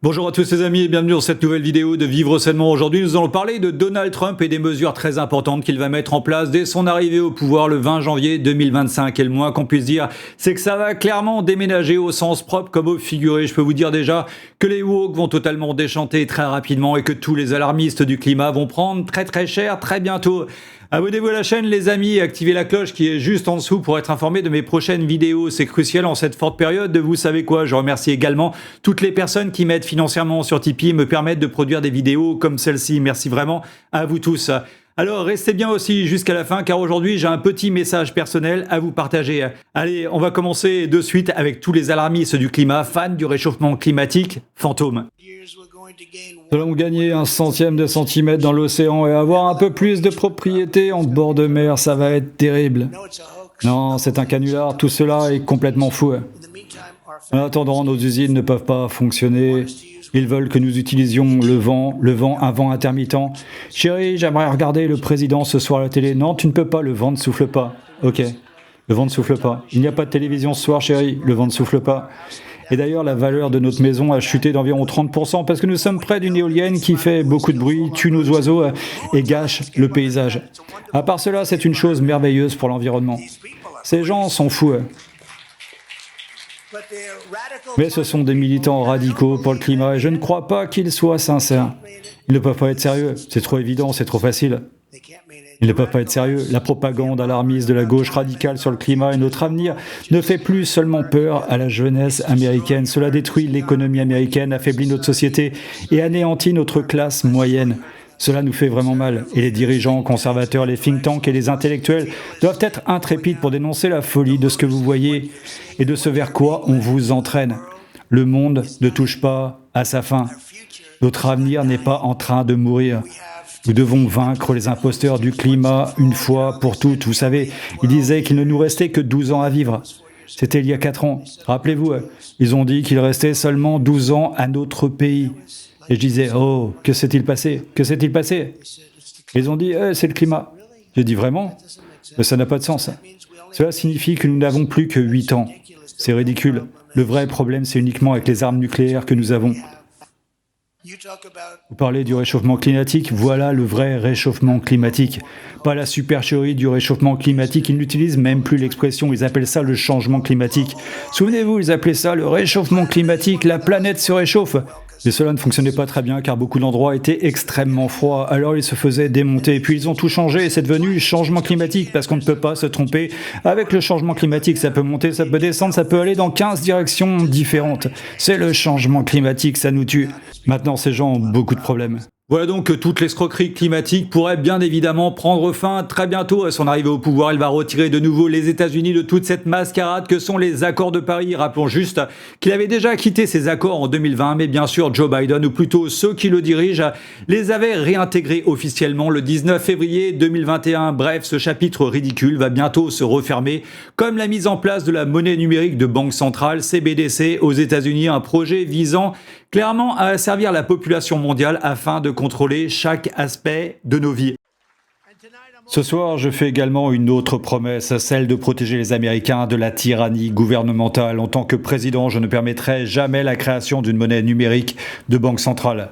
Bonjour à tous les amis et bienvenue dans cette nouvelle vidéo de Vivre Sainement. Aujourd'hui, nous allons parler de Donald Trump et des mesures très importantes qu'il va mettre en place dès son arrivée au pouvoir le 20 janvier 2025. Et le moins qu'on puisse dire, c'est que ça va clairement déménager au sens propre comme au figuré. Je peux vous dire déjà que les woke vont totalement déchanter très rapidement et que tous les alarmistes du climat vont prendre très cher très bientôt. Abonnez-vous à la chaîne les amis et activez la cloche qui est juste en dessous pour être informé de mes prochaines vidéos. C'est crucial en cette forte période de vous savez quoi. Je remercie également toutes les personnes qui m'aident financièrement sur Tipeee et me permettent de produire des vidéos comme celle-ci. Merci vraiment à vous tous. Alors restez bien aussi jusqu'à la fin car aujourd'hui j'ai un petit message personnel à vous partager. Allez, on va commencer de suite avec tous les alarmistes du climat, fans du réchauffement climatique, fantômes. Nous allons gagner 1/100 de centimètre dans l'océan et avoir un peu plus de propriétés en bord de mer, ça va être terrible. Non, c'est un canular, tout cela est complètement fou. En attendant, nos usines ne peuvent pas fonctionner. Ils veulent que nous utilisions le vent, un vent intermittent. Chérie, j'aimerais regarder le président ce soir à la télé. Non, tu ne peux pas, le vent ne souffle pas. Ok, le vent ne souffle pas. Il n'y a pas de télévision ce soir, chérie, le vent ne souffle pas. Et d'ailleurs, la valeur de notre maison a chuté d'environ 30% parce que nous sommes près d'une éolienne qui fait beaucoup de bruit, tue nos oiseaux et gâche le paysage. À part cela, c'est une chose merveilleuse pour l'environnement. Ces gens sont fous. Mais ce sont des militants radicaux pour le climat et je ne crois pas qu'ils soient sincères. Ils ne peuvent pas être sérieux, c'est trop évident, c'est trop facile. Ils ne peuvent pas être sérieux. La propagande alarmiste de la gauche radicale sur le climat et notre avenir ne fait plus seulement peur à la jeunesse américaine. Cela détruit l'économie américaine, affaiblit notre société et anéantit notre classe moyenne. Cela nous fait vraiment mal. Et les dirigeants conservateurs, les think tanks et les intellectuels doivent être intrépides pour dénoncer la folie de ce que vous voyez et de ce vers quoi on vous entraîne. Le monde ne touche pas à sa fin. Notre avenir n'est pas en train de mourir. Nous devons vaincre les imposteurs du climat une fois pour toutes. Vous savez, ils disaient qu'il ne nous restait que 12 ans à vivre. C'était il y a 4 ans. Rappelez-vous, ils ont dit qu'il restait seulement 12 ans à notre pays. Et je disais, oh, que s'est-il passé? Que s'est-il passé? Ils ont dit, c'est le climat. J'ai dit, vraiment? Mais ça n'a pas de sens. Cela signifie que nous n'avons plus que 8 ans. C'est ridicule. Le vrai problème, c'est uniquement avec les armes nucléaires que nous avons. Vous parlez du réchauffement climatique, voilà le vrai réchauffement climatique. Pas la supercherie du réchauffement climatique, ils n'utilisent même plus l'expression, ils appellent ça le changement climatique. Souvenez-vous, ils appelaient ça le réchauffement climatique, la planète se réchauffe. Mais cela ne fonctionnait pas très bien car beaucoup d'endroits étaient extrêmement froids, alors ils se faisaient démonter. Puis ils ont tout changé et c'est devenu changement climatique parce qu'on ne peut pas se tromper. Avec le changement climatique, ça peut monter, ça peut descendre, ça peut aller dans 15 directions différentes. C'est le changement climatique, ça nous tue. Maintenant, ces gens ont beaucoup de problèmes. Voilà donc que toute l'escroquerie climatique pourrait bien évidemment prendre fin très bientôt. À son arrivée au pouvoir, il va retirer de nouveau les États-Unis de toute cette mascarade que sont les accords de Paris. Rappelons juste qu'il avait déjà quitté ces accords en 2020, mais bien sûr Joe Biden, ou plutôt ceux qui le dirigent, les avaient réintégrés officiellement le 19 février 2021. Bref, ce chapitre ridicule va bientôt se refermer, comme la mise en place de la monnaie numérique de banque centrale, CBDC, aux États-Unis, un projet visant clairement à asservir la population mondiale afin de contrôler chaque aspect de nos vies. Ce soir, je fais également une autre promesse, celle de protéger les Américains de la tyrannie gouvernementale. En tant que président, je ne permettrai jamais la création d'une monnaie numérique de banque centrale.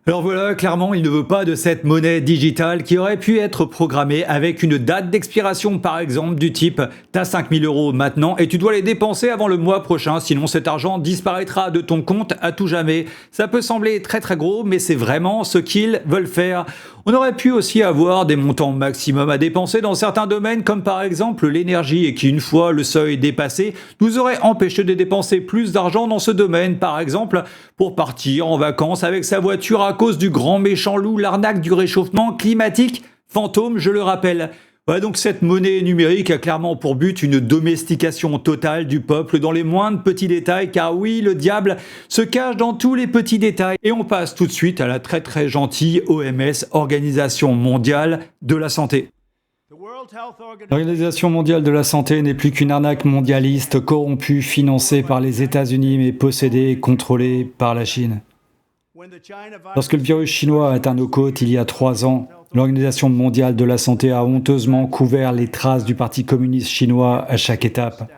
Alors voilà, clairement, il ne veut pas de cette monnaie digitale qui aurait pu être programmée avec une date d'expiration, par exemple, du type « T'as 5 000 € maintenant et tu dois les dépenser avant le mois prochain, sinon cet argent disparaîtra de ton compte à tout jamais ». Ça peut sembler très gros, mais c'est vraiment ce qu'ils veulent faire. On aurait pu aussi avoir des montants maximum à dépenser dans certains domaines, comme par exemple l'énergie, et qui, une fois le seuil dépassé, nous aurait empêché de dépenser plus d'argent dans ce domaine, par exemple, pour partir en vacances avec sa voiture à cause du grand méchant loup, l'arnaque du réchauffement climatique, fantôme, je le rappelle. Ouais, donc cette monnaie numérique a clairement pour but une domestication totale du peuple dans les moindres petits détails, car oui, le diable se cache dans tous les petits détails. Et on passe tout de suite à la très gentille OMS, Organisation mondiale de la santé. L'Organisation mondiale de la santé n'est plus qu'une arnaque mondialiste corrompue, financée par les États-Unis mais possédée et contrôlée par la Chine. Lorsque le virus chinois a atteint nos côtes il y a 3 ans, l'Organisation mondiale de la santé a honteusement couvert les traces du Parti communiste chinois à chaque étape.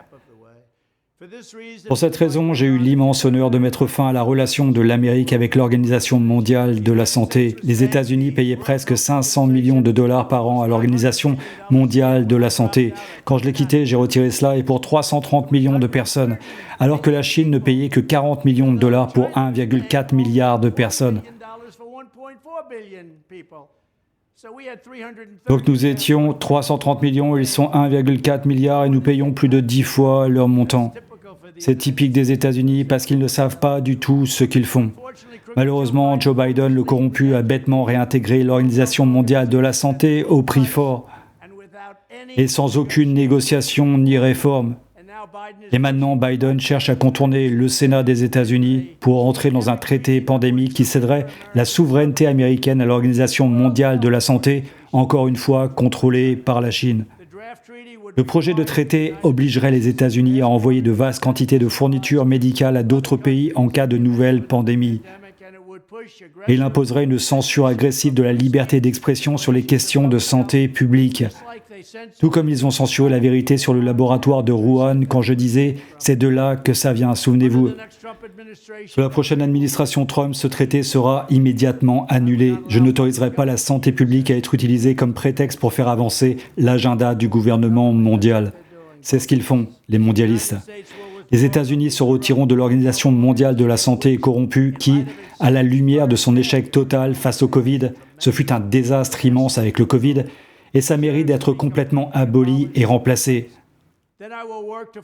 Pour cette raison, j'ai eu l'immense honneur de mettre fin à la relation de l'Amérique avec l'Organisation mondiale de la santé. Les États-Unis payaient presque 500 millions de dollars par an à l'Organisation mondiale de la santé. Quand je l'ai quitté, j'ai retiré cela et pour 330 millions de personnes, alors que la Chine ne payait que 40 millions de dollars pour 1,4 milliard de personnes. Donc nous étions 330 millions, ils sont 1,4 milliard et nous payons plus de 10 fois leur montant. C'est typique des États-Unis parce qu'ils ne savent pas du tout ce qu'ils font. Malheureusement, Joe Biden, le corrompu, a bêtement réintégré l'Organisation mondiale de la santé au prix fort et sans aucune négociation ni réforme. Et maintenant, Biden cherche à contourner le Sénat des États-Unis pour entrer dans un traité pandémique qui céderait la souveraineté américaine à l'Organisation mondiale de la santé, encore une fois contrôlée par la Chine. Le projet de traité obligerait les États-Unis à envoyer de vastes quantités de fournitures médicales à d'autres pays en cas de nouvelles pandémies. Et il imposerait une censure agressive de la liberté d'expression sur les questions de santé publique. Tout comme ils ont censuré la vérité sur le laboratoire de Wuhan quand je disais « c'est de là que ça vient, souvenez-vous ». Sous la prochaine administration Trump, ce traité sera immédiatement annulé. Je n'autoriserai pas la santé publique à être utilisée comme prétexte pour faire avancer l'agenda du gouvernement mondial. C'est ce qu'ils font, les mondialistes. Les États-Unis se retireront de l'Organisation mondiale de la santé corrompue qui, à la lumière de son échec total face au Covid, ce fut un désastre immense avec le Covid, et ça mérite d'être complètement aboli et remplacé.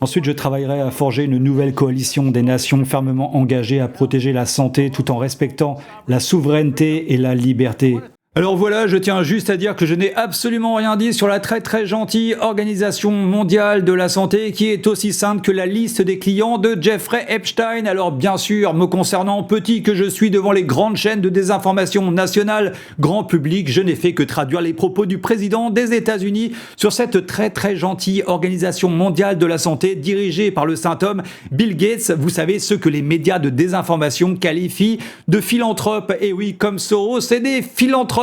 Ensuite, je travaillerai à forger une nouvelle coalition des nations fermement engagées à protéger la santé tout en respectant la souveraineté et la liberté. Alors voilà, je tiens juste à dire que je n'ai absolument rien dit sur la très très gentille Organisation mondiale de la santé qui est aussi simple que la liste des clients de Jeffrey Epstein. Alors bien sûr, me concernant, petit que je suis devant les grandes chaînes de désinformation nationale, grand public, je n'ai fait que traduire les propos du président des États-Unis sur cette très très gentille Organisation mondiale de la santé dirigée par le saint homme Bill Gates. Vous savez, ce que les médias de désinformation qualifient de philanthropes. Et oui, comme Soros, c'est des philanthropes.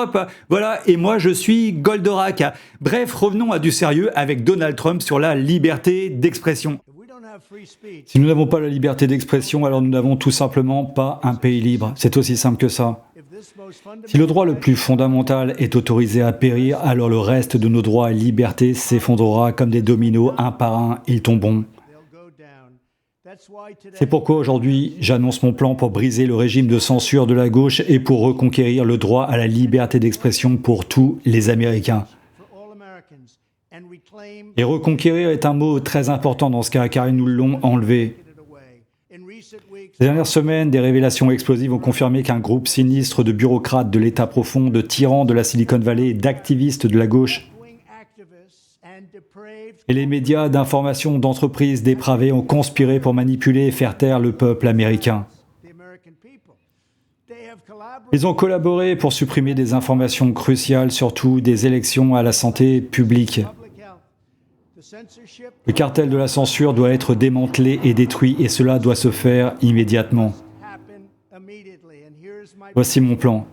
Voilà, et moi je suis Goldorak. Bref, revenons à du sérieux avec Donald Trump sur la liberté d'expression. Si nous n'avons pas la liberté d'expression, alors nous n'avons tout simplement pas un pays libre. C'est aussi simple que ça. Si le droit le plus fondamental est autorisé à périr, alors le reste de nos droits et libertés s'effondrera comme des dominos, un par un, ils tomberont. C'est pourquoi aujourd'hui, j'annonce mon plan pour briser le régime de censure de la gauche et pour reconquérir le droit à la liberté d'expression pour tous les Américains. Et reconquérir est un mot très important dans ce cas, car ils nous l'ont enlevé. Ces dernières semaines, des révélations explosives ont confirmé qu'un groupe sinistre de bureaucrates de l'État profond, de tyrans de la Silicon Valley et d'activistes de la gauche et les médias d'information d'entreprises dépravées ont conspiré pour manipuler et faire taire le peuple américain. Ils ont collaboré pour supprimer des informations cruciales, surtout des élections à la santé publique. Le cartel de la censure doit être démantelé et détruit, et cela doit se faire immédiatement. Voici mon plan.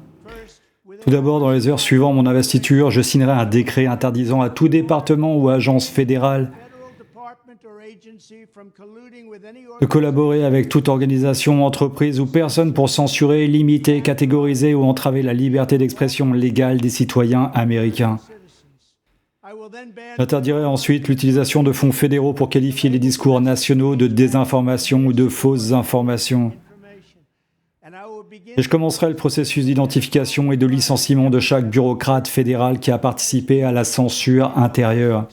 Tout d'abord, dans les heures suivant mon investiture, je signerai un décret interdisant à tout département ou agence fédérale de collaborer avec toute organisation, entreprise ou personne pour censurer, limiter, catégoriser ou entraver la liberté d'expression légale des citoyens américains. J'interdirai ensuite l'utilisation de fonds fédéraux pour qualifier les discours nationaux de désinformation ou de fausses informations. Et je commencerai le processus d'identification et de licenciement de chaque bureaucrate fédéral qui a participé à la censure intérieure.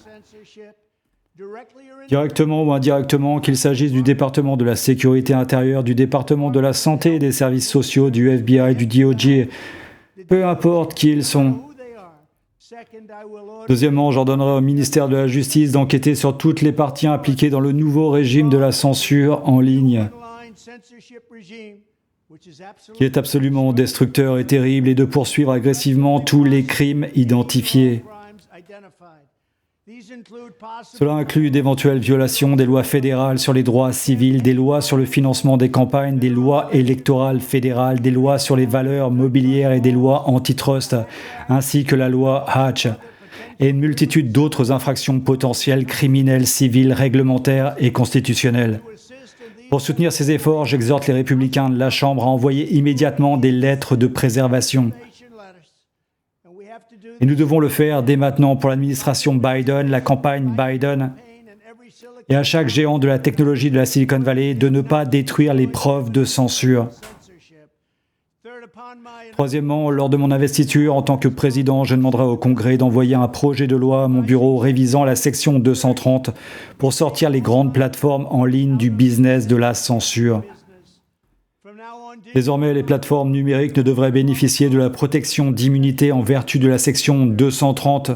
Directement ou indirectement, qu'il s'agisse du département de la sécurité intérieure, du département de la santé et des services sociaux, du FBI, du DOJ, peu importe qui ils sont. Deuxièmement, j'ordonnerai au ministère de la Justice d'enquêter sur toutes les parties impliquées dans le nouveau régime de la censure en ligne, qui est absolument destructeur et terrible, et de poursuivre agressivement tous les crimes identifiés. Cela inclut d'éventuelles violations des lois fédérales sur les droits civils, des lois sur le financement des campagnes, des lois électorales fédérales, des lois sur les valeurs mobilières et des lois antitrust, ainsi que la loi Hatch, et une multitude d'autres infractions potentielles criminelles, civiles, réglementaires et constitutionnelles. Pour soutenir ces efforts, j'exhorte les républicains de la Chambre à envoyer immédiatement des lettres de préservation. Et nous devons le faire dès maintenant pour l'administration Biden, la campagne Biden, et à chaque géant de la technologie de la Silicon Valley de ne pas détruire les preuves de censure. Troisièmement, lors de mon investiture en tant que président, je demanderai au Congrès d'envoyer un projet de loi à mon bureau révisant la section 230 pour sortir les grandes plateformes en ligne du business de la censure. Désormais, les plateformes numériques ne devraient bénéficier de la protection d'immunité en vertu de la section 230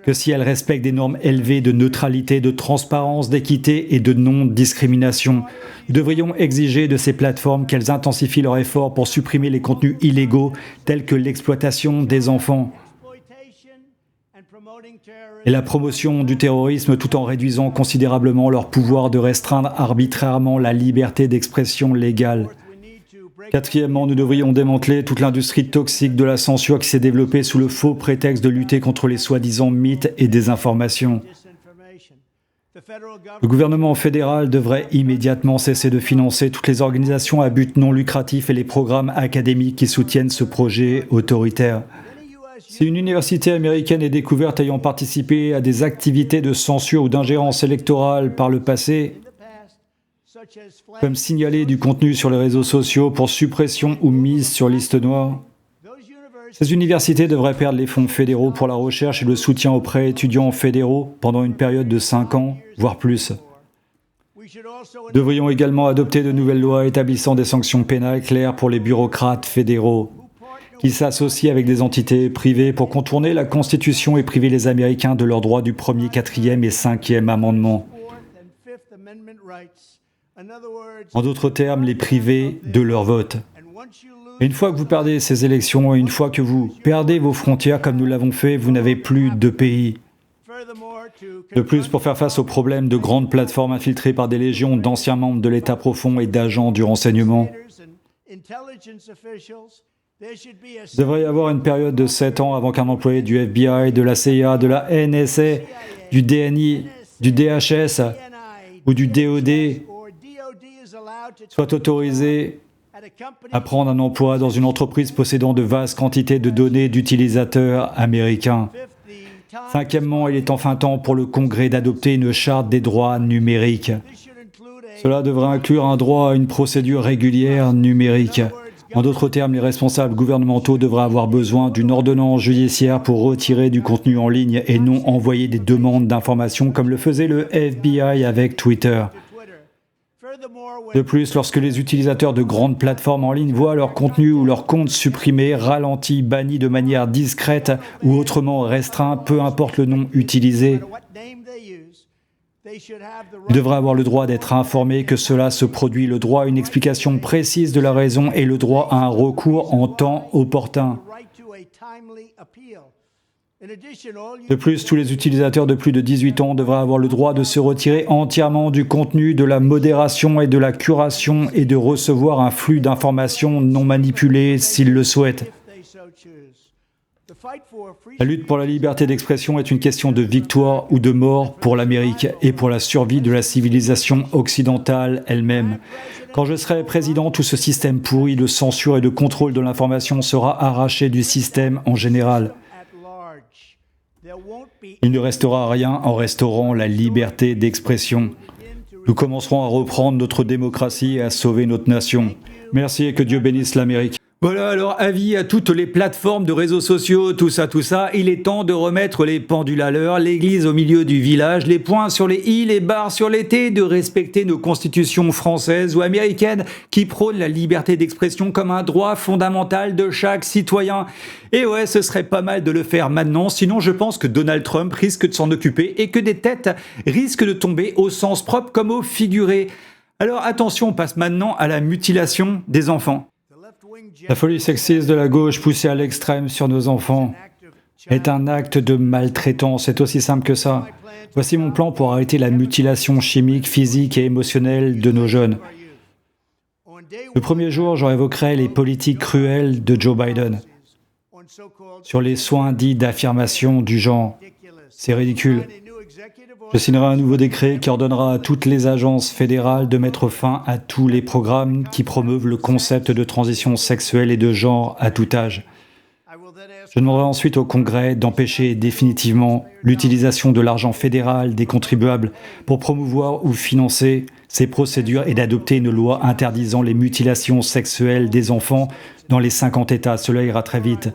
que si elles respectent des normes élevées de neutralité, de transparence, d'équité et de non-discrimination. Nous devrions exiger de ces plateformes qu'elles intensifient leurs efforts pour supprimer les contenus illégaux tels que l'exploitation des enfants et la promotion du terrorisme tout en réduisant considérablement leur pouvoir de restreindre arbitrairement la liberté d'expression légale. Quatrièmement, nous devrions démanteler toute l'industrie toxique de la censure qui s'est développée sous le faux prétexte de lutter contre les soi-disant mythes et désinformations. Le gouvernement fédéral devrait immédiatement cesser de financer toutes les organisations à but non lucratif et les programmes académiques qui soutiennent ce projet autoritaire. Si une université américaine est découverte ayant participé à des activités de censure ou d'ingérence électorale par le passé, comme signaler du contenu sur les réseaux sociaux pour suppression ou mise sur liste noire, ces universités devraient perdre les fonds fédéraux pour la recherche et le soutien aux prêts étudiants fédéraux pendant une période de 5 ans, voire plus. Nous devrions également adopter de nouvelles lois établissant des sanctions pénales claires pour les bureaucrates fédéraux qui s'associent avec des entités privées pour contourner la Constitution et priver les Américains de leurs droits du 1er, 4e et 5e amendement. En d'autres termes, les priver de leur vote. Et une fois que vous perdez ces élections, et une fois que vous perdez vos frontières comme nous l'avons fait, vous n'avez plus de pays. De plus, pour faire face aux problèmes de grandes plateformes infiltrées par des légions d'anciens membres de l'État profond et d'agents du renseignement, il devrait y avoir une période de 7 ans avant qu'un employé du FBI, de la CIA, de la NSA, du DNI, du DHS ou du DOD soit autorisé à prendre un emploi dans une entreprise possédant de vastes quantités de données d'utilisateurs américains. Cinquièmement, il est enfin temps pour le Congrès d'adopter une charte des droits numériques. Cela devrait inclure un droit à une procédure régulière numérique. En d'autres termes, les responsables gouvernementaux devraient avoir besoin d'une ordonnance judiciaire pour retirer du contenu en ligne et non envoyer des demandes d'informations comme le faisait le FBI avec Twitter. De plus, lorsque les utilisateurs de grandes plateformes en ligne voient leur contenu ou leur compte supprimé, ralenti, banni de manière discrète ou autrement restreint, peu importe le nom utilisé, ils devraient avoir le droit d'être informés que cela se produit, le droit à une explication précise de la raison et le droit à un recours en temps opportun. De plus, tous les utilisateurs de plus de 18 ans devraient avoir le droit de se retirer entièrement du contenu, de la modération et de la curation et de recevoir un flux d'informations non manipulées s'ils le souhaitent. La lutte pour la liberté d'expression est une question de victoire ou de mort pour l'Amérique et pour la survie de la civilisation occidentale elle-même. Quand je serai président, tout ce système pourri de censure et de contrôle de l'information sera arraché du système en général. Il ne restera rien en restaurant la liberté d'expression. Nous commencerons à reprendre notre démocratie et à sauver notre nation. Merci et que Dieu bénisse l'Amérique. Voilà, alors avis à toutes les plateformes de réseaux sociaux, tout ça, il est temps de remettre les pendules à l'heure, l'église au milieu du village, les points sur les i, les barres sur les t, de respecter nos constitutions françaises ou américaines qui prônent la liberté d'expression comme un droit fondamental de chaque citoyen. Et ouais, ce serait pas mal de le faire maintenant, sinon je pense que Donald Trump risque de s'en occuper et que des têtes risquent de tomber au sens propre comme au figuré. Alors attention, on passe maintenant à la mutilation des enfants. La folie sexiste de la gauche poussée à l'extrême sur nos enfants est un acte de maltraitance, c'est aussi simple que ça. Voici mon plan pour arrêter la mutilation chimique, physique et émotionnelle de nos jeunes. Le premier jour, je révoquerai les politiques cruelles de Joe Biden sur les soins dits d'affirmation du genre. C'est ridicule. Je signerai un nouveau décret qui ordonnera à toutes les agences fédérales de mettre fin à tous les programmes qui promeuvent le concept de transition sexuelle et de genre à tout âge. Je demanderai ensuite au Congrès d'empêcher définitivement l'utilisation de l'argent fédéral des contribuables pour promouvoir ou financer ces procédures et d'adopter une loi interdisant les mutilations sexuelles des enfants dans les 50 États. Cela ira très vite.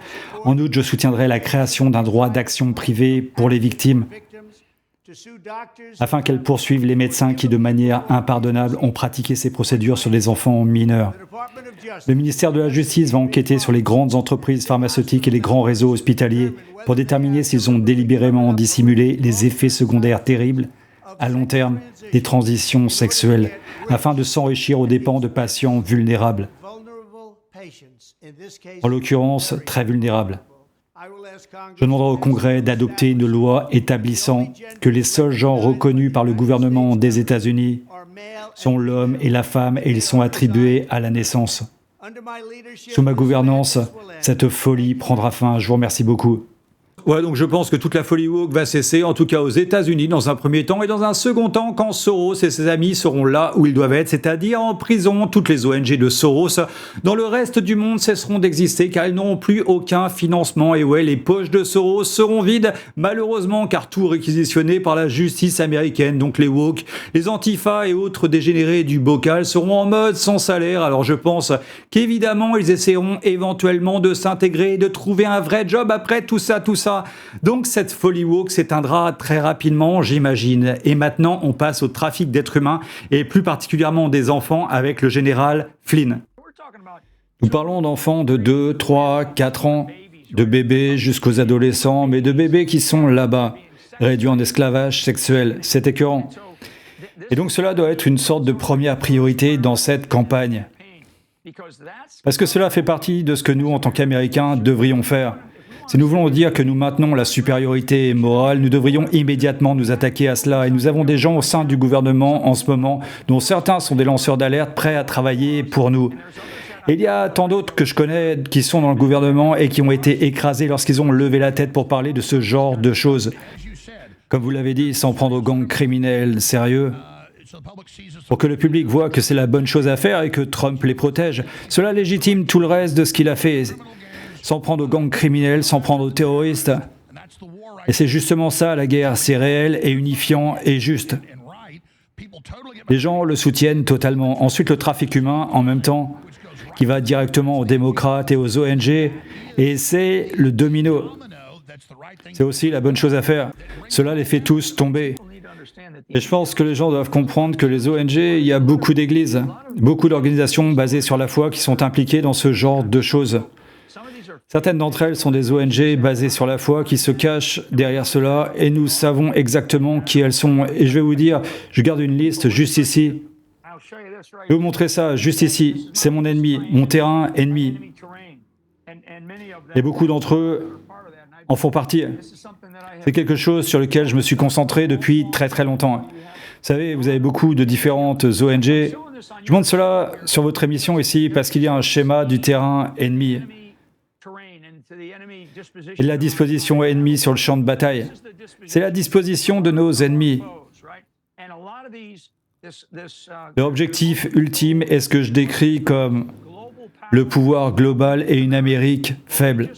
En outre, je soutiendrai la création d'un droit d'action privée pour les victimes afin qu'elles poursuivent les médecins qui, de manière impardonnable, ont pratiqué ces procédures sur des enfants mineurs. Le ministère de la Justice va enquêter sur les grandes entreprises pharmaceutiques et les grands réseaux hospitaliers pour déterminer s'ils ont délibérément dissimulé les effets secondaires terribles à long terme des transitions sexuelles, afin de s'enrichir aux dépens de patients vulnérables, en l'occurrence très vulnérables. Je demanderai au Congrès d'adopter une loi établissant que les seuls genres reconnus par le gouvernement des États-Unis sont l'homme et la femme et ils sont attribués à la naissance. Sous ma gouvernance, cette folie prendra fin. Je vous remercie beaucoup. Ouais, donc je pense que toute la folie woke va cesser, en tout cas aux États-Unis dans un premier temps, et dans un second temps quand Soros et ses amis seront là où ils doivent être, c'est-à-dire en prison. Toutes les ONG de Soros dans le reste du monde cesseront d'exister car ils n'auront plus aucun financement. Et ouais, les poches de Soros seront vides, malheureusement, car tout réquisitionné par la justice américaine. Donc les woke, les antifas et autres dégénérés du bocal seront en mode sans salaire. Alors je pense qu'évidemment, ils essaieront éventuellement de s'intégrer et de trouver un vrai job après tout ça. Donc cette folie woke s'éteindra très rapidement, j'imagine. Et maintenant, on passe au trafic d'êtres humains, et plus particulièrement des enfants, avec le général Flynn. Nous parlons d'enfants de 2, 3, 4 ans, de bébés jusqu'aux adolescents, mais de bébés qui sont là-bas, réduits en esclavage sexuel. C'est écœurant. Et donc cela doit être une sorte de première priorité dans cette campagne. Parce que cela fait partie de ce que nous, en tant qu'Américains, devrions faire. Si nous voulons dire que nous maintenons la supériorité morale, nous devrions immédiatement nous attaquer à cela. Et nous avons des gens au sein du gouvernement en ce moment, dont certains sont des lanceurs d'alerte prêts à travailler pour nous. Et il y a tant d'autres que je connais qui sont dans le gouvernement et qui ont été écrasés lorsqu'ils ont levé la tête pour parler de ce genre de choses. Comme vous l'avez dit, sans prendre aux gangs criminels sérieux. Pour que le public voit que c'est la bonne chose à faire et que Trump les protège. Cela légitime tout le reste de ce qu'il a fait. Sans prendre aux gangs criminels, sans prendre aux terroristes. Et c'est justement ça, la guerre, c'est réel et unifiant et juste. Les gens le soutiennent totalement. Ensuite, le trafic humain, en même temps, qui va directement aux démocrates et aux ONG, et c'est le domino. C'est aussi la bonne chose à faire. Cela les fait tous tomber. Et je pense que les gens doivent comprendre que les ONG, il y a beaucoup d'églises, beaucoup d'organisations basées sur la foi qui sont impliquées dans ce genre de choses. Certaines d'entre elles sont des ONG basées sur la foi qui se cachent derrière cela et nous savons exactement qui elles sont. Et je vais vous dire, je garde une liste juste ici. Je vais vous montrer ça, juste ici. C'est mon ennemi, mon terrain ennemi. Et beaucoup d'entre eux en font partie. C'est quelque chose sur lequel je me suis concentré depuis très très longtemps. Vous savez, vous avez beaucoup de différentes ONG. Je montre cela sur votre émission ici parce qu'il y a un schéma du terrain ennemi. Et la disposition ennemie sur le champ de bataille. C'est la disposition de nos ennemis. Leur objectif ultime est ce que je décris comme le pouvoir global et une Amérique faible.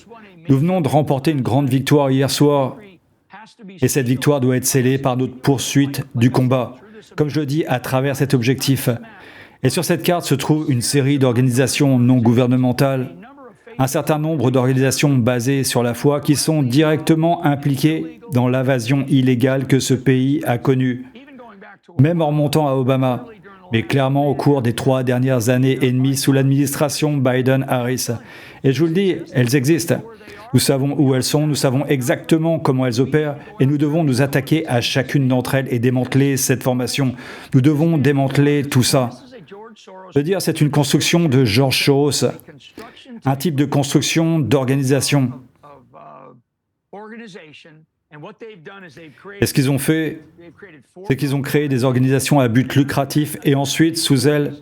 Nous venons de remporter une grande victoire hier soir. Et cette victoire doit être scellée par notre poursuite du combat, comme je le dis, à travers cet objectif. Et sur cette carte se trouve une série d'organisations non gouvernementales, un certain nombre d'organisations basées sur la foi qui sont directement impliquées dans l'invasion illégale que ce pays a connue, même en remontant à Obama, mais clairement au cours des 3 dernières années et demie sous l'administration Biden-Harris. Et je vous le dis, elles existent. Nous savons où elles sont, nous savons exactement comment elles opèrent et nous devons nous attaquer à chacune d'entre elles et démanteler cette formation. Nous devons démanteler tout ça. Je veux dire, c'est une construction de George Soros, un type de construction d'organisation. Et ce qu'ils ont fait, c'est qu'ils ont créé des organisations à but lucratif et ensuite, sous elles,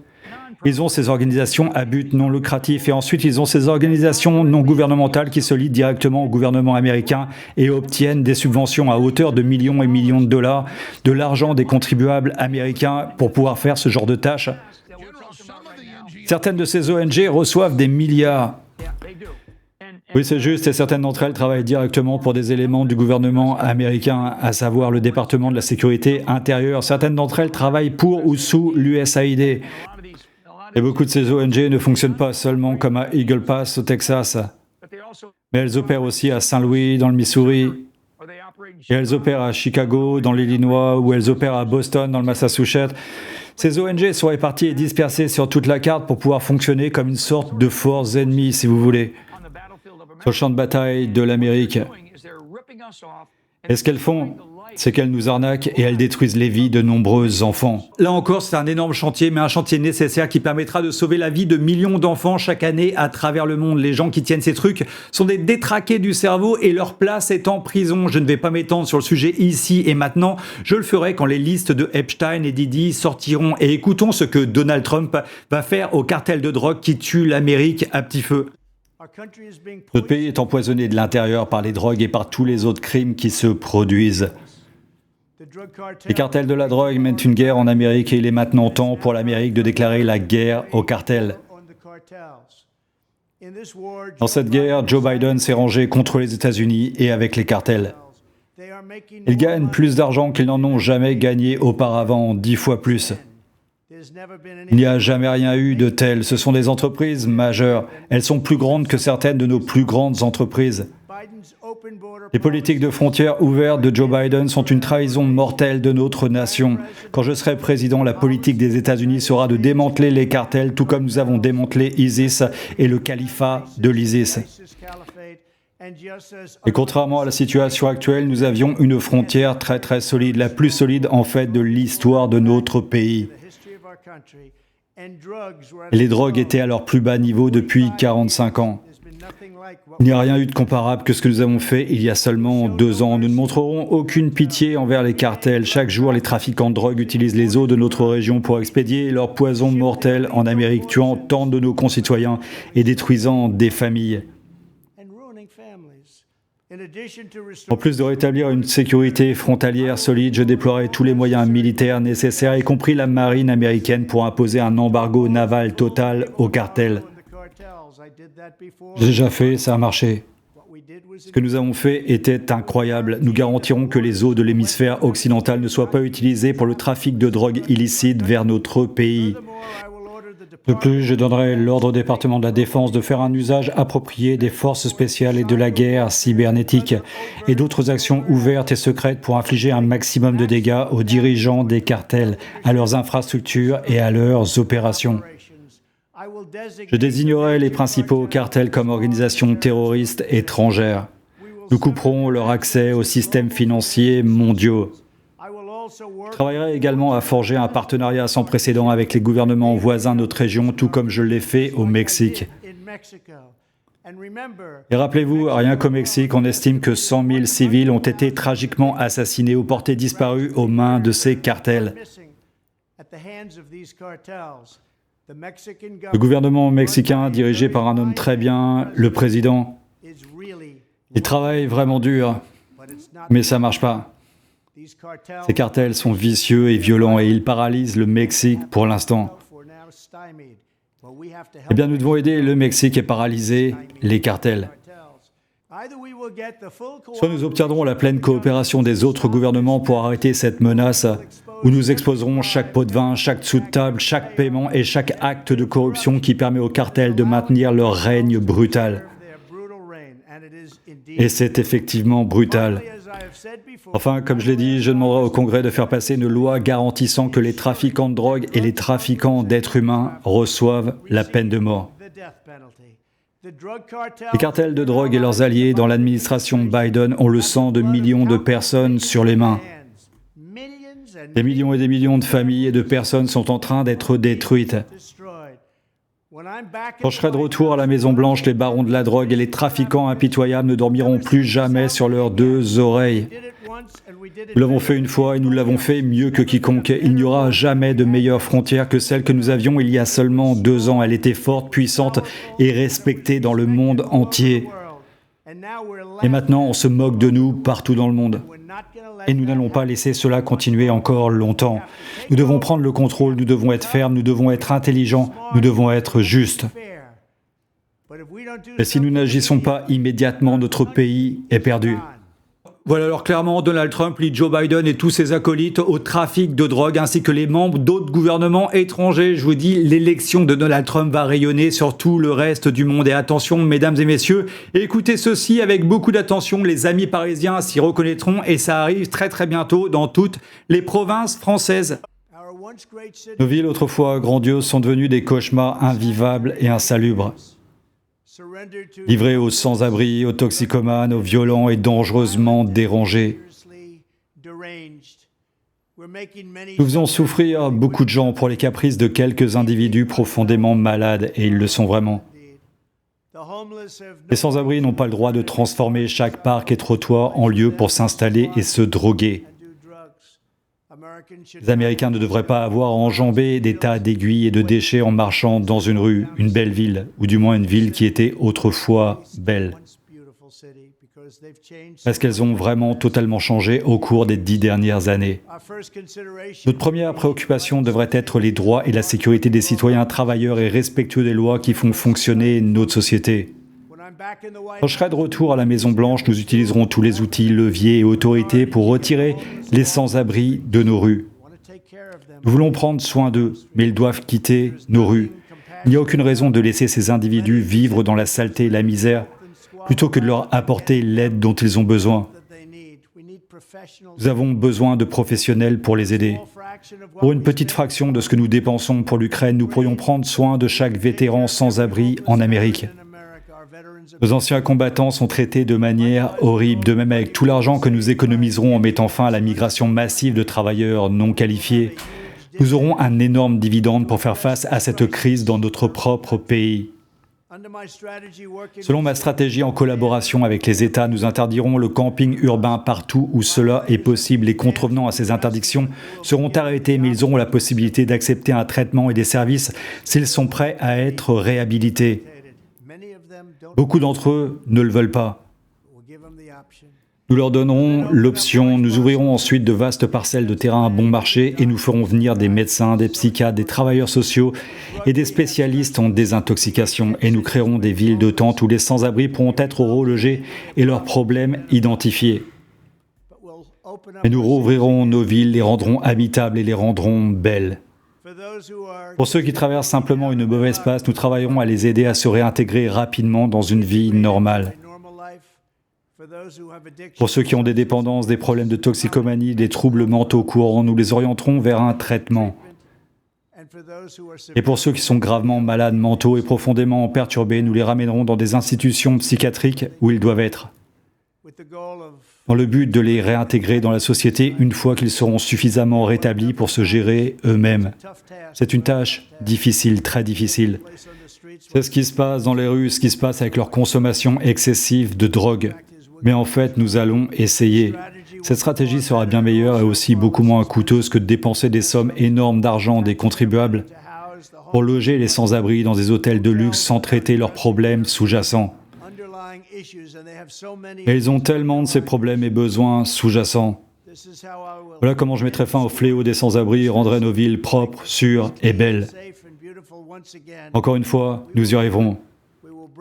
Ils ont ces organisations à but non lucratif et ensuite ils ont ces organisations non gouvernementales qui se lient directement au gouvernement américain et obtiennent des subventions à hauteur de millions et millions de dollars, de l'argent des contribuables américains pour pouvoir faire ce genre de tâches. Certaines de ces ONG reçoivent des milliards. Oui, c'est juste, et certaines d'entre elles travaillent directement pour des éléments du gouvernement américain, à savoir le département de la sécurité intérieure. Certaines d'entre elles travaillent pour ou sous l'USAID. Et beaucoup de ces ONG ne fonctionnent pas seulement comme à Eagle Pass au Texas, mais elles opèrent aussi à Saint-Louis, dans le Missouri, et elles opèrent à Chicago, dans l'Illinois, ou elles opèrent à Boston, dans le Massachusetts. Ces ONG sont réparties et dispersées sur toute la carte pour pouvoir fonctionner comme une sorte de force ennemie, si vous voulez, sur le champ de bataille de l'Amérique. Et ce qu'elles font, c'est qu'elles nous arnaquent et elles détruisent les vies de nombreux enfants. Là encore, c'est un énorme chantier, mais un chantier nécessaire qui permettra de sauver la vie de millions d'enfants chaque année à travers le monde. Les gens qui tiennent ces trucs sont des détraqués du cerveau et leur place est en prison. Je ne vais pas m'étendre sur le sujet ici et maintenant. Je le ferai quand les listes de Epstein et Diddy sortiront. Et écoutons ce que Donald Trump va faire au cartel de drogue qui tue l'Amérique à petit feu. Notre pays est empoisonné de l'intérieur par les drogues et par tous les autres crimes qui se produisent. Les cartels de la drogue mènent une guerre en Amérique et il est maintenant temps pour l'Amérique de déclarer la guerre aux cartels. Dans cette guerre, Joe Biden s'est rangé contre les États-Unis et avec les cartels. Ils gagnent plus d'argent qu'ils n'en ont jamais gagné auparavant, 10 fois plus. Il n'y a jamais rien eu de tel. Ce sont des entreprises majeures. Elles sont plus grandes que certaines de nos plus grandes entreprises. Les politiques de frontières ouvertes de Joe Biden sont une trahison mortelle de notre nation. Quand je serai président, la politique des États-Unis sera de démanteler les cartels, tout comme nous avons démantelé ISIS et le califat de l'ISIS. Et contrairement à la situation actuelle, nous avions une frontière très très solide, la plus solide en fait de l'histoire de notre pays. Et les drogues étaient à leur plus bas niveau depuis 45 ans. Il n'y a rien eu de comparable que ce que nous avons fait il y a seulement 2 ans. Nous ne montrerons aucune pitié envers les cartels. Chaque jour, les trafiquants de drogue utilisent les eaux de notre région pour expédier leur poison mortel en Amérique, tuant tant de nos concitoyens et détruisant des familles. En plus de rétablir une sécurité frontalière solide, je déploierai tous les moyens militaires nécessaires, y compris la marine américaine, pour imposer un embargo naval total aux cartels. J'ai déjà fait, ça a marché. Ce que nous avons fait était incroyable. Nous garantirons que les eaux de l'hémisphère occidental ne soient pas utilisées pour le trafic de drogue illicite vers notre pays. De plus, je donnerai l'ordre au département de la Défense de faire un usage approprié des forces spéciales et de la guerre cybernétique et d'autres actions ouvertes et secrètes pour infliger un maximum de dégâts aux dirigeants des cartels, à leurs infrastructures et à leurs opérations. Je désignerai les principaux cartels comme organisations terroristes étrangères. Nous couperons leur accès aux systèmes financiers mondiaux. Je travaillerai également à forger un partenariat sans précédent avec les gouvernements voisins de notre région, tout comme je l'ai fait au Mexique. Et rappelez-vous, rien qu'au Mexique, on estime que 100 000 civils ont été tragiquement assassinés ou portés disparus aux mains de ces cartels. Le gouvernement mexicain, dirigé par un homme très bien, le président, il travaille vraiment dur, mais ça ne marche pas. Ces cartels sont vicieux et violents et ils paralysent le Mexique pour l'instant. Eh bien, nous devons aider le Mexique et paralyser les cartels. Soit nous obtiendrons la pleine coopération des autres gouvernements pour arrêter cette menace, ou nous exposerons chaque pot de vin, chaque dessous de table, chaque paiement et chaque acte de corruption qui permet aux cartels de maintenir leur règne brutal. Et c'est effectivement brutal. Enfin, comme je l'ai dit, je demanderai au Congrès de faire passer une loi garantissant que les trafiquants de drogue et les trafiquants d'êtres humains reçoivent la peine de mort. Les cartels de drogue et leurs alliés dans l'administration Biden ont le sang de millions de personnes sur les mains. Des millions et des millions de familles et de personnes sont en train d'être détruites. Quand je serai de retour à la Maison-Blanche, les barons de la drogue et les trafiquants impitoyables ne dormiront plus jamais sur leurs deux oreilles. Nous l'avons fait une fois et nous l'avons fait mieux que quiconque. Il n'y aura jamais de meilleure frontière que celle que nous avions il y a seulement 2 ans. Elle était forte, puissante et respectée dans le monde entier. Et maintenant, on se moque de nous partout dans le monde. Et nous n'allons pas laisser cela continuer encore longtemps. Nous devons prendre le contrôle, nous devons être fermes, nous devons être intelligents, nous devons être justes. Et si nous n'agissons pas immédiatement, notre pays est perdu. Voilà alors clairement Donald Trump lie Joe Biden et tous ses acolytes au trafic de drogue ainsi que les membres d'autres gouvernements étrangers. Je vous dis, l'élection de Donald Trump va rayonner sur tout le reste du monde. Et attention, mesdames et messieurs, écoutez ceci avec beaucoup d'attention. Les amis parisiens s'y reconnaîtront et ça arrive très très bientôt dans toutes les provinces françaises. Nos villes autrefois grandioses sont devenues des cauchemars invivables et insalubres. Livrés aux sans-abri, aux toxicomanes, aux violents et dangereusement dérangés. Nous faisons souffrir beaucoup de gens pour les caprices de quelques individus profondément malades, et ils le sont vraiment. Les sans-abri n'ont pas le droit de transformer chaque parc et trottoir en lieu pour s'installer et se droguer. Les Américains ne devraient pas avoir à enjamber des tas d'aiguilles et de déchets en marchant dans une rue, une belle ville, ou du moins une ville qui était autrefois belle. Parce qu'elles ont vraiment totalement changé au cours des 10 dernières années. Notre première préoccupation devrait être les droits et la sécurité des citoyens travailleurs et respectueux des lois qui font fonctionner notre société. Quand je serai de retour à la Maison-Blanche, nous utiliserons tous les outils, leviers et autorités pour retirer les sans-abri de nos rues. Nous voulons prendre soin d'eux, mais ils doivent quitter nos rues. Il n'y a aucune raison de laisser ces individus vivre dans la saleté et la misère, plutôt que de leur apporter l'aide dont ils ont besoin. Nous avons besoin de professionnels pour les aider. Pour une petite fraction de ce que nous dépensons pour l'Ukraine, nous pourrions prendre soin de chaque vétéran sans-abri en Amérique. Nos anciens combattants sont traités de manière horrible, de même avec tout l'argent que nous économiserons en mettant fin à la migration massive de travailleurs non qualifiés. Nous aurons un énorme dividende pour faire face à cette crise dans notre propre pays. Selon ma stratégie en collaboration avec les États, nous interdirons le camping urbain partout où cela est possible. Les contrevenants à ces interdictions seront arrêtés, mais ils auront la possibilité d'accepter un traitement et des services s'ils sont prêts à être réhabilités. Beaucoup d'entre eux ne le veulent pas. Nous leur donnerons l'option, nous ouvrirons ensuite de vastes parcelles de terrain à bon marché et nous ferons venir des médecins, des psychiatres, des travailleurs sociaux et des spécialistes en désintoxication. Et nous créerons des villes de tentes où les sans-abri pourront être relogés et leurs problèmes identifiés. Et nous rouvrirons nos villes, les rendrons habitables et les rendrons belles. Pour ceux qui traversent simplement une mauvaise passe, nous travaillerons à les aider à se réintégrer rapidement dans une vie normale. Pour ceux qui ont des dépendances, des problèmes de toxicomanie, des troubles mentaux courants, nous les orienterons vers un traitement. Et pour ceux qui sont gravement malades mentaux et profondément perturbés, nous les ramènerons dans des institutions psychiatriques où ils doivent être, dans le but de les réintégrer dans la société une fois qu'ils seront suffisamment rétablis pour se gérer eux-mêmes. C'est une tâche difficile, très difficile. C'est ce qui se passe dans les rues, ce qui se passe avec leur consommation excessive de drogue. Mais en fait, nous allons essayer. Cette stratégie sera bien meilleure et aussi beaucoup moins coûteuse que de dépenser des sommes énormes d'argent des contribuables pour loger les sans-abri dans des hôtels de luxe sans traiter leurs problèmes sous-jacents. Et ils ont tellement de ces problèmes et besoins sous-jacents. Voilà comment je mettrai fin au fléau des sans-abri et rendrai nos villes propres, sûres et belles. Encore une fois, nous y arriverons.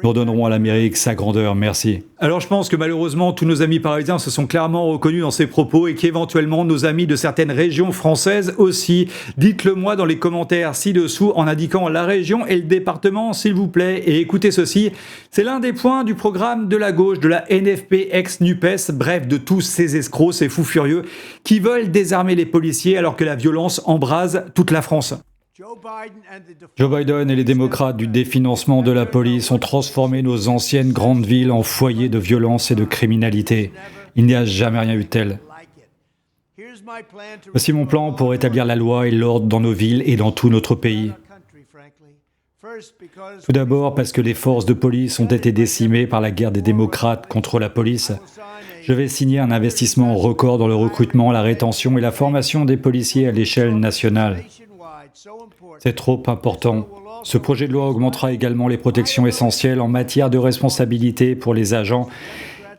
Nous redonnerons à l'Amérique sa grandeur, merci. Alors je pense que malheureusement, tous nos amis parisiens se sont clairement reconnus dans ces propos et qu'éventuellement nos amis de certaines régions françaises aussi. Dites-le moi dans les commentaires ci-dessous en indiquant la région et le département, s'il vous plaît. Et écoutez ceci, c'est l'un des points du programme de la gauche, de la NFP ex-NUPES, bref, de tous ces escrocs, ces fous furieux, qui veulent désarmer les policiers alors que la violence embrase toute la France. Joe Biden et les démocrates du définancement de la police ont transformé nos anciennes grandes villes en foyers de violence et de criminalité. Il n'y a jamais rien eu de tel. Voici mon plan pour établir la loi et l'ordre dans nos villes et dans tout notre pays. Tout d'abord parce que les forces de police ont été décimées par la guerre des démocrates contre la police. Je vais signer un investissement record dans le recrutement, la rétention et la formation des policiers à l'échelle nationale. C'est trop important. Ce projet de loi augmentera également les protections essentielles en matière de responsabilité pour les agents,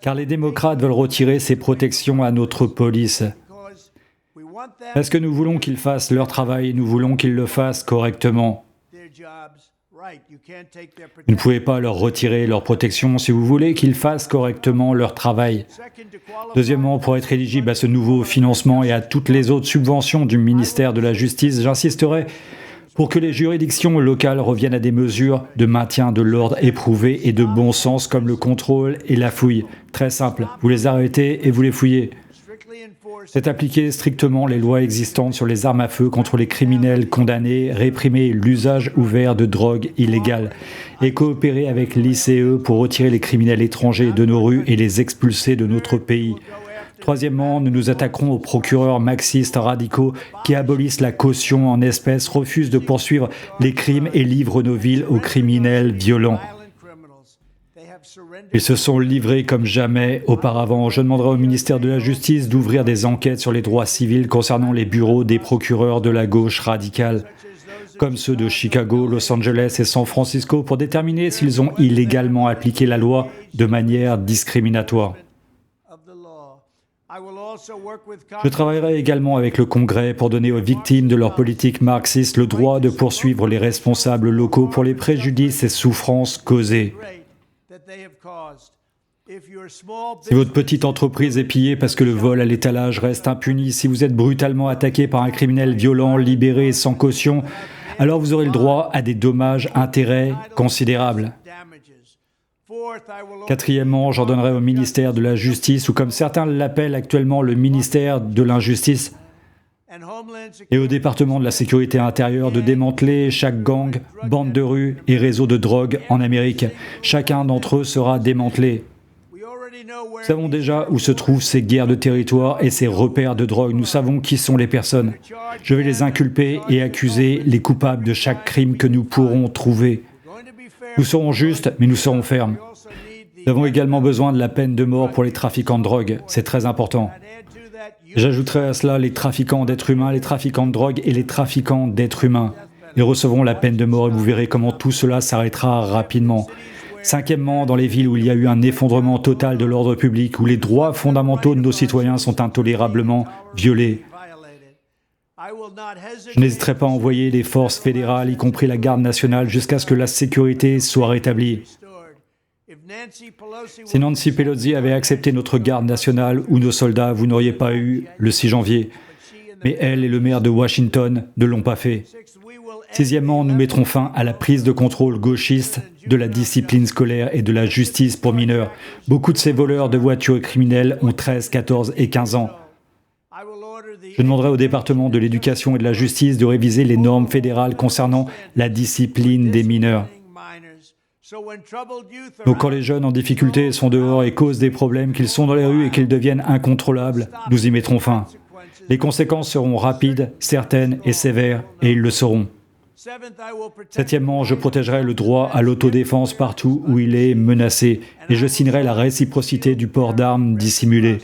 car les démocrates veulent retirer ces protections à notre police. Parce que nous voulons qu'ils fassent leur travail, nous voulons qu'ils le fassent correctement. Vous ne pouvez pas leur retirer leur protection si vous voulez qu'ils fassent correctement leur travail. Deuxièmement, pour être éligible à ce nouveau financement et à toutes les autres subventions du ministère de la Justice, j'insisterai pour que les juridictions locales reviennent à des mesures de maintien de l'ordre éprouvées et de bon sens comme le contrôle et la fouille. Très simple, vous les arrêtez et vous les fouillez. C'est appliquer strictement les lois existantes sur les armes à feu contre les criminels condamnés, réprimer l'usage ouvert de drogue illégale et coopérer avec l'ICE pour retirer les criminels étrangers de nos rues et les expulser de notre pays. Troisièmement, nous nous attaquerons aux procureurs marxistes radicaux qui abolissent la caution en espèces, refusent de poursuivre les crimes et livrent nos villes aux criminels violents. Ils se sont livrés comme jamais auparavant. Je demanderai au ministère de la Justice d'ouvrir des enquêtes sur les droits civils concernant les bureaux des procureurs de la gauche radicale, comme ceux de Chicago, Los Angeles et San Francisco, pour déterminer s'ils ont illégalement appliqué la loi de manière discriminatoire. Je travaillerai également avec le Congrès pour donner aux victimes de leur politique marxiste le droit de poursuivre les responsables locaux pour les préjudices et souffrances causés. Si votre petite entreprise est pillée parce que le vol à l'étalage reste impuni, si vous êtes brutalement attaqué par un criminel violent, libéré sans caution, alors vous aurez le droit à des dommages-intérêts considérables. Quatrièmement, j'ordonnerai au ministère de la Justice, ou comme certains l'appellent actuellement le ministère de l'Injustice, et au département de la Sécurité intérieure de démanteler chaque gang, bande de rue et réseau de drogue en Amérique. Chacun d'entre eux sera démantelé. Nous savons déjà où se trouvent ces guerres de territoire et ces repères de drogue. Nous savons qui sont les personnes. Je vais les inculper et accuser les coupables de chaque crime que nous pourrons trouver. Nous serons justes, mais nous serons fermes. Nous avons également besoin de la peine de mort pour les trafiquants de drogue. C'est très important. J'ajouterai à cela les trafiquants d'êtres humains, les trafiquants de drogue et les trafiquants d'êtres humains. Ils recevront la peine de mort et vous verrez comment tout cela s'arrêtera rapidement. Cinquièmement, dans les villes où il y a eu un effondrement total de l'ordre public, où les droits fondamentaux de nos citoyens sont intolérablement violés, je n'hésiterai pas à envoyer les forces fédérales, y compris la garde nationale, jusqu'à ce que la sécurité soit rétablie. Si Nancy Pelosi avait accepté notre garde nationale ou nos soldats, vous n'auriez pas eu le 6 janvier. Mais elle et le maire de Washington ne l'ont pas fait. Sixièmement, nous mettrons fin à la prise de contrôle gauchiste de la discipline scolaire et de la justice pour mineurs. Beaucoup de ces voleurs de voitures criminelles ont 13, 14 et 15 ans. Je demanderai au département de l'éducation et de la justice de réviser les normes fédérales concernant la discipline des mineurs. Donc quand les jeunes en difficulté sont dehors et causent des problèmes, qu'ils sont dans les rues et qu'ils deviennent incontrôlables, nous y mettrons fin. Les conséquences seront rapides, certaines et sévères, et ils le seront. Septièmement, je protégerai le droit à l'autodéfense partout où il est menacé, et je signerai la réciprocité du port d'armes dissimulé.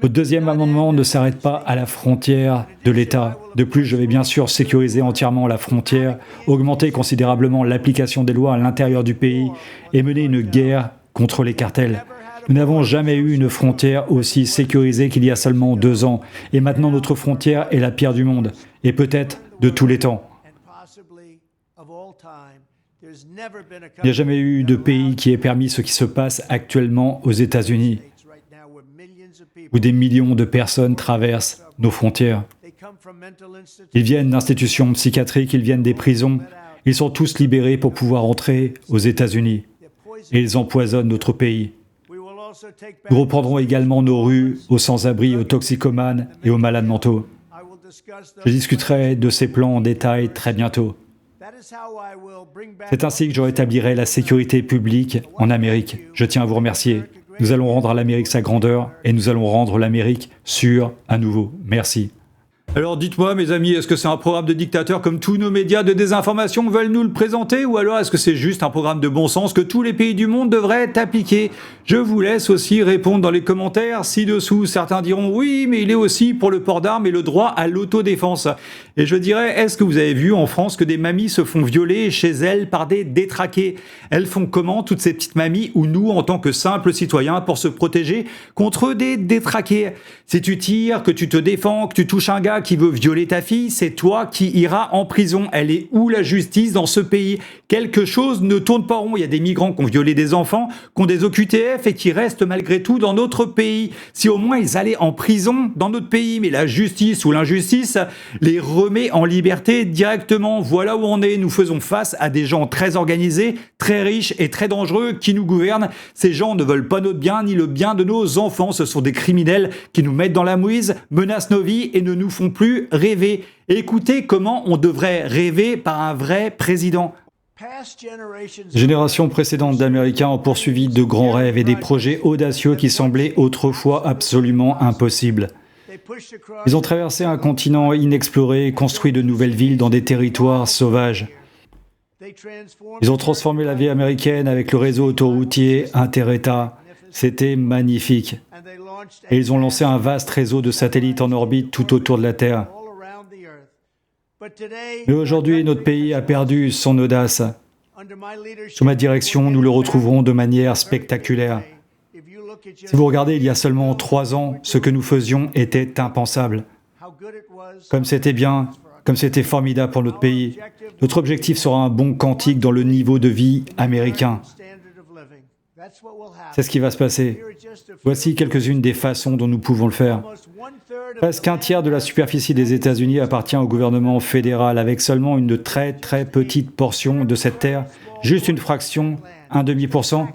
Votre deuxième amendement ne s'arrête pas à la frontière de l'État. De plus, je vais bien sûr sécuriser entièrement la frontière, augmenter considérablement l'application des lois à l'intérieur du pays et mener une guerre contre les cartels. Nous n'avons jamais eu une frontière aussi sécurisée qu'il y a seulement 2 ans, et maintenant notre frontière est la pire du monde, et peut-être de tous les temps. Il n'y a jamais eu de pays qui ait permis ce qui se passe actuellement aux États-Unis, où des millions de personnes traversent nos frontières. Ils viennent d'institutions psychiatriques, ils viennent des prisons, ils sont tous libérés pour pouvoir entrer aux États-Unis, et ils empoisonnent notre pays. Nous reprendrons également nos rues aux sans-abri, aux toxicomanes et aux malades mentaux. Je discuterai de ces plans en détail très bientôt. C'est ainsi que je rétablirai la sécurité publique en Amérique. Je tiens à vous remercier. Nous allons rendre à l'Amérique sa grandeur et nous allons rendre l'Amérique sûre à nouveau. Merci. Alors dites-moi mes amis, est-ce que c'est un programme de dictateur comme tous nos médias de désinformation veulent nous le présenter ou alors est-ce que c'est juste un programme de bon sens que tous les pays du monde devraient appliquer? Je vous laisse aussi répondre dans les commentaires ci-dessous. Certains diront oui, mais il est aussi pour le port d'armes et le droit à l'autodéfense. Et je dirais, est-ce que vous avez vu en France que des mamies se font violer chez elles par des détraqués? Elles font comment toutes ces petites mamies ou nous en tant que simples citoyens pour se protéger contre des détraqués? Si tu tires, que tu te défends, que tu touches un gars qui veut violer ta fille, c'est toi qui iras en prison. Elle est où la justice dans ce pays? Quelque chose ne tourne pas rond. Il y a des migrants qui ont violé des enfants, qui ont des OQTF et qui restent malgré tout dans notre pays. Si au moins ils allaient en prison dans notre pays, mais la justice ou l'injustice les remet en liberté directement. Voilà où on est. Nous faisons face à des gens très organisés, très riches et très dangereux qui nous gouvernent. Ces gens ne veulent pas notre bien ni le bien de nos enfants. Ce sont des criminels qui nous mettent dans la mouise, menacent nos vies et ne nous font plus rêver. Écoutez comment on devrait rêver par un vrai président. Générations précédentes d'Américains ont poursuivi de grands rêves et des projets audacieux qui semblaient autrefois absolument impossibles. Ils ont traversé un continent inexploré, construit de nouvelles villes dans des territoires sauvages. Ils ont transformé la vie américaine avec le réseau autoroutier inter-État. C'était magnifique. Et ils ont lancé un vaste réseau de satellites en orbite tout autour de la Terre. Mais aujourd'hui, notre pays a perdu son audace. Sous ma direction, nous le retrouverons de manière spectaculaire. Si vous regardez il y a seulement 3 ans, ce que nous faisions était impensable. Comme c'était bien, comme c'était formidable pour notre pays. Notre objectif sera un bond quantique dans le niveau de vie américain. C'est ce qui va se passer. Voici quelques-unes des façons dont nous pouvons le faire. Presque un tiers de la superficie des États-Unis appartient au gouvernement fédéral, avec seulement une très petite portion de cette terre, juste une fraction, 0,5%.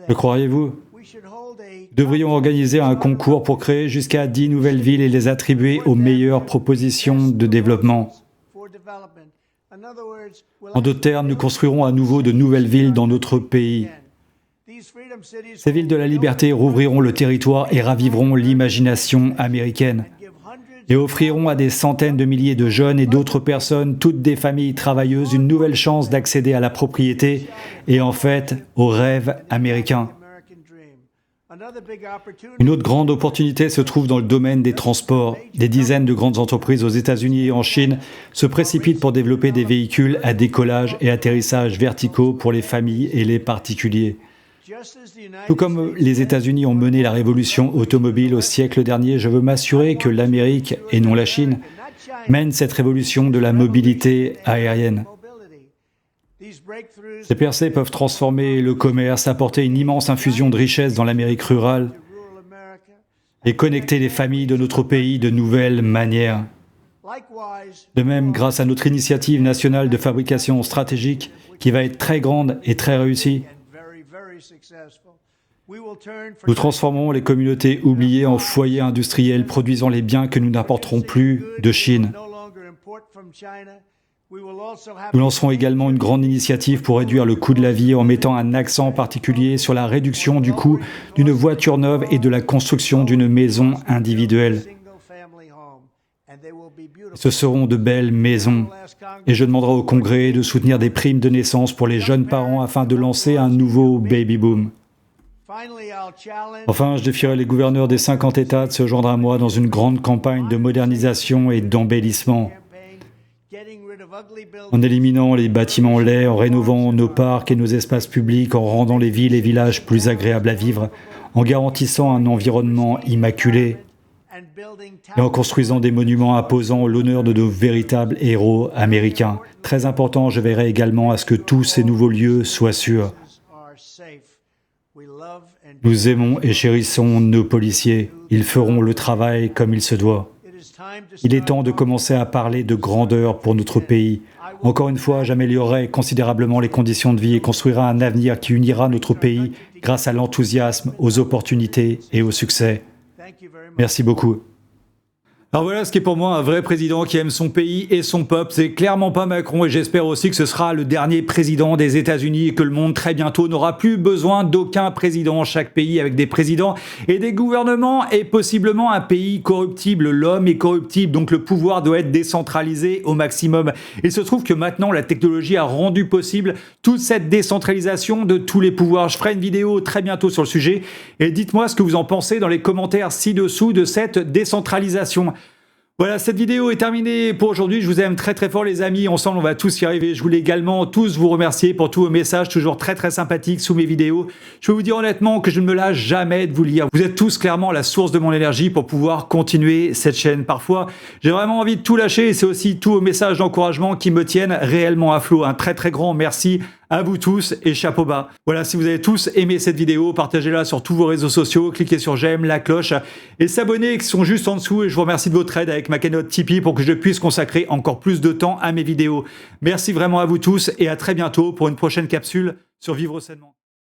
Le croiriez-vous? Nous devrions organiser un concours pour créer jusqu'à 10 nouvelles villes et les attribuer aux meilleures propositions de développement. En d'autres termes, nous construirons à nouveau de nouvelles villes dans notre pays. Ces villes de la liberté rouvriront le territoire et raviveront l'imagination américaine et offriront à des centaines de milliers de jeunes et d'autres personnes, toutes des familles travailleuses, une nouvelle chance d'accéder à la propriété et en fait au rêve américain. Une autre grande opportunité se trouve dans le domaine des transports. Des dizaines de grandes entreprises aux États-Unis et en Chine se précipitent pour développer des véhicules à décollage et atterrissage verticaux pour les familles et les particuliers. Tout comme les États-Unis ont mené la révolution automobile au siècle dernier, je veux m'assurer que l'Amérique, et non la Chine, mène cette révolution de la mobilité aérienne. Ces percées peuvent transformer le commerce, apporter une immense infusion de richesse dans l'Amérique rurale et connecter les familles de notre pays de nouvelles manières. De même, grâce à notre initiative nationale de fabrication stratégique, qui va être très grande et très réussie, nous transformons les communautés oubliées en foyers industriels produisant les biens que nous n'apporterons plus de Chine. Nous lancerons également une grande initiative pour réduire le coût de la vie en mettant un accent particulier sur la réduction du coût d'une voiture neuve et de la construction d'une maison individuelle. Ce seront de belles maisons. Et je demanderai au Congrès de soutenir des primes de naissance pour les jeunes parents afin de lancer un nouveau baby-boom. Enfin, je défierai les gouverneurs des 50 États de se joindre à moi dans une grande campagne de modernisation et d'embellissement. En éliminant les bâtiments laids, en rénovant nos parcs et nos espaces publics, en rendant les villes et villages plus agréables à vivre, en garantissant un environnement immaculé et en construisant des monuments imposant l'honneur de nos véritables héros américains. Très important, je veillerai également à ce que tous ces nouveaux lieux soient sûrs. Nous aimons et chérissons nos policiers. Ils feront le travail comme il se doit. Il est temps de commencer à parler de grandeur pour notre pays. Encore une fois, j'améliorerai considérablement les conditions de vie et construirai un avenir qui unira notre pays grâce à l'enthousiasme, aux opportunités et au succès. Merci beaucoup. Alors voilà ce qui est pour moi un vrai président qui aime son pays et son peuple. C'est clairement pas Macron et j'espère aussi que ce sera le dernier président des États-Unis et que le monde très bientôt n'aura plus besoin d'aucun président. Chaque pays avec des présidents et des gouvernements est possiblement un pays corruptible. L'homme est corruptible, donc le pouvoir doit être décentralisé au maximum. Il se trouve que maintenant la technologie a rendu possible toute cette décentralisation de tous les pouvoirs. Je ferai une vidéo très bientôt sur le sujet et dites-moi ce que vous en pensez dans les commentaires ci-dessous de cette décentralisation. Voilà, cette vidéo est terminée pour aujourd'hui. Je vous aime très très fort les amis. Ensemble, on va tous y arriver. Je voulais également tous vous remercier pour tous vos messages toujours très très sympathiques sous mes vidéos. Je peux vous dire honnêtement que je ne me lâche jamais de vous lire. Vous êtes tous clairement la source de mon énergie pour pouvoir continuer cette chaîne. Parfois, j'ai vraiment envie de tout lâcher et c'est aussi tous vos messages d'encouragement qui me tiennent réellement à flot. Un très très grand merci à vous tous et chapeau bas. Voilà, si vous avez tous aimé cette vidéo, partagez-la sur tous vos réseaux sociaux, cliquez sur j'aime, la cloche et s'abonner qui sont juste en dessous et je vous remercie de votre aide avec ma cagnotte Tipeee pour que je puisse consacrer encore plus de temps à mes vidéos. Merci vraiment à vous tous et à très bientôt pour une prochaine capsule sur Vivre Sainement.